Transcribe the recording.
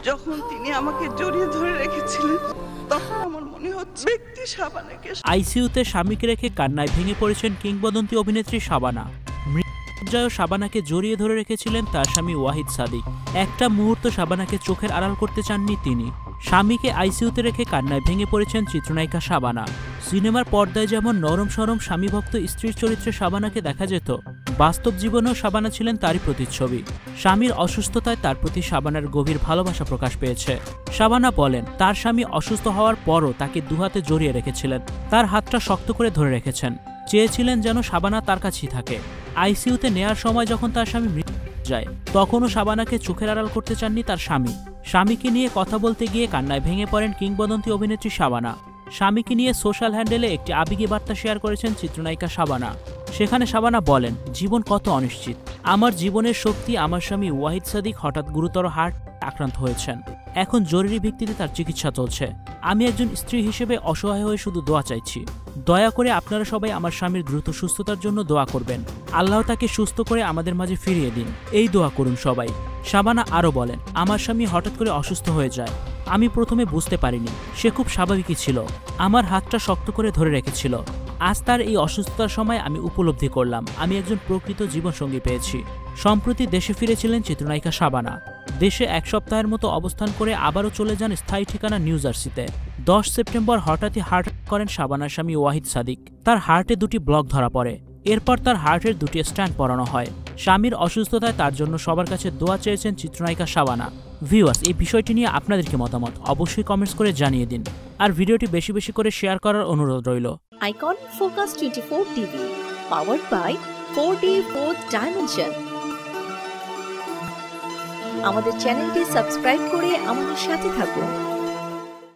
যখন তিনি আমাকে জড়িয়ে ধরে রেখেছিলেন তখন আমার মনে হচ্ছে ব্যক্তি শাবানাকে। আইসিইউতে স্বামীকে রেখে কান্নায় ভেঙে পড়েছেন কিংবদন্তি অভিনেত্রী শাবানা। মৃত্যুঞ্জয় শাবানাকে জড়িয়ে ধরে রেখেছিলেন তার স্বামী ওয়াহিদ সাদিক। একটা মুহূর্ত শাবানাকে চোখের আড়াল করতে চাননি তিনি। স্বামীকে আইসিইউতে রেখে কান্নায় ভেঙে পড়েছেন চিত্রনায়িকা শাবানা। সিনেমার পর্দায় যেমন নরম সরম স্বামীভক্ত স্ত্রীর চরিত্রে শাবানাকে দেখা যেত, বাস্তব জীবনেও শাবানা ছিলেন তারই প্রতিচ্ছবি। স্বামীর অসুস্থতায় তার প্রতি শাবানার গভীর ভালোবাসা প্রকাশ পেয়েছে। শাবানা বলেন, তার স্বামী অসুস্থ হওয়ার পরও তাকে দুহাতে জড়িয়ে রেখেছিলেন, তার হাতটা শক্ত করে ধরে রেখেছেন, চেয়েছিলেন যেন শাবানা তার কাছেই থাকে। আইসিইউতে নেয়ার সময় যখন তার স্বামী মৃত্যু যায় তখনও শাবানাকে চোখের আড়াল করতে চাননি তার স্বামী। স্বামীকে নিয়ে কথা বলতে গিয়ে কান্নায় ভেঙে পড়েন কিংবদন্তি অভিনেত্রী শাবানা। স্বামীকে নিয়ে সোশ্যাল হ্যান্ডেলে একটি আবেগী বার্তা শেয়ার করেছেন চিত্রনায়িকা শাবানা। সেখানে শাবানা বলেন, জীবন কত অনিশ্চিত, আমার জীবনের শক্তি আমার স্বামী ওয়াহিদ সাদিক হঠাৎ গুরুতর হার্ট আক্রান্ত হয়েছেন, এখন জরুরি ভিত্তিতে তার চিকিৎসা চলছে। আমি একজন স্ত্রী হিসেবে অসহায় হয়ে শুধু দোয়া চাইছি, দয়া করে আপনারা সবাই আমার স্বামীর দ্রুত সুস্থতার জন্য দোয়া করবেন, আল্লাহ তাকে সুস্থ করে আমাদের মাঝে ফিরিয়ে দিন, এই দোয়া করুন সবাই। শাবানা আরও বলেন, আমার স্বামী হঠাৎ করে অসুস্থ হয়ে যায়, আমি প্রথমে বুঝতে পারিনি, সে খুব স্বাভাবিকই ছিল, আমার হাতটা শক্ত করে ধরে রেখেছিল। আজ তার এই অসুস্থতার সময় আমি উপলব্ধি করলাম আমি একজন প্রকৃত জীবনসঙ্গী পেয়েছি। সম্প্রতি দেশে ফিরেছিলেন চিত্রনায়িকা শাবানা। দেশে এক সপ্তাহের মতো অবস্থান করে আবারও চলে যান স্থায়ী ঠিকানা নিউ জার্সিতে। 10 সেপ্টেম্বর হঠাৎই হার্ট করেন শাবানার স্বামী ওয়াহিদ সাদিক। তার হার্টে দুটি ব্লক ধরা পড়ে, এরপর তার হার্টের দুটি স্ট্যান্ড পরানো হয়। স্বামীর অসুস্থতায় তার জন্য সবার কাছে দোয়া চেয়েছেন চিত্রনায়িকা শাবানা। ভিউয়ার্স, এই বিষয়টি নিয়ে আপনাদের কি মতামত অবশ্যই কমেন্টস করে জানিয়ে দিন, আর ভিডিওটি বেশি বেশি করে শেয়ার করার অনুরোধ রইল। Icon focus 24 TV, powered by 4D Fourth Dimension। আমাদের চ্যানেলটি সাবস্ক্রাইব করে আমাদের সাথে থাকুন।